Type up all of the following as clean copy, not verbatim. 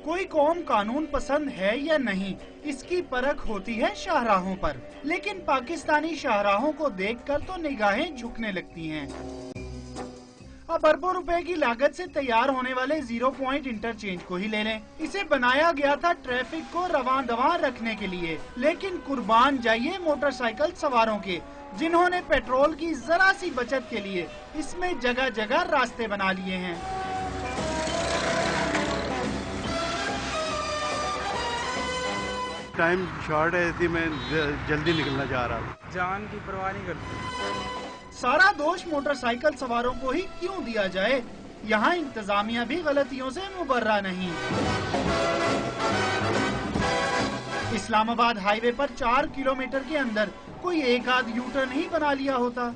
کوئی قوم قانون پسند ہے یا نہیں، اس کی پرکھ ہوتی ہے شاہراہوں پر، لیکن پاکستانی شاہراہوں کو دیکھ کر تو نگاہیں جھکنے لگتی ہیں۔ اب اربوں روپے کی لاگت سے تیار ہونے والے 0 پوائنٹ انٹرچینج کو ہی لے لیں۔ اسے بنایا گیا تھا ٹریفک کو رواں دواں رکھنے کے لیے، لیکن قربان جائیے موٹر سائیکل سواروں کے، جنہوں نے پیٹرول کی ذرا سی بچت کے لیے اس میں جگہ جگہ راستے بنا لیے ہیں۔ ٹائم شارٹ ہے، اسی میں جلدی نکلنا چاہ رہا ہوں۔ جان کی پرواہ نہیں کرتے۔ سارا دوش موٹر سائیکل سواروں کو ہی کیوں دیا جائے؟ یہاں انتظامیہ بھی غلطیوں سے مبرہ نہیں۔ اسلام آباد ہائی وے پر 4 کلومیٹر کے اندر کوئی ایک آدھ یو ٹرن ہی بنا لیا ہوتا۔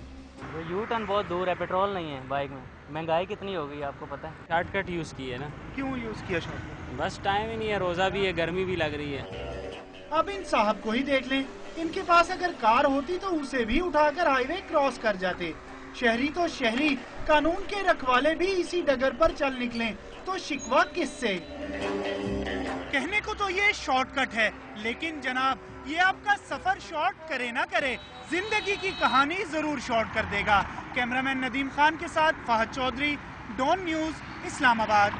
یو ٹرن بہت دور ہے، پیٹرول نہیں ہے بائک میں، مہنگائی کتنی ہوگی آپ کو پتہ ہے۔ شارٹ کٹ یوز کی ہے نا۔ کیوں یوز کیا شارٹ کٹ؟ بس ٹائم ہی نہیں ہے، روزہ بھی ہے، گرمی بھی لگ رہی ہے۔ اب ان صاحب کو ہی دیکھ لیں، ان کے پاس اگر کار ہوتی تو اسے بھی اٹھا کر ہائی وے کراس کر جاتے۔ شہری تو شہری، قانون کے رکھوالے بھی اسی ڈگر پر چل نکلیں تو شکوہ کس سے؟ کہنے کو تو یہ شارٹ کٹ ہے، لیکن جناب یہ آپ کا سفر شارٹ کرے نہ کرے، زندگی کی کہانی ضرور شارٹ کر دے گا۔ کیمرامین ندیم خان کے ساتھ فہد چودھری، ڈون نیوز، اسلام آباد۔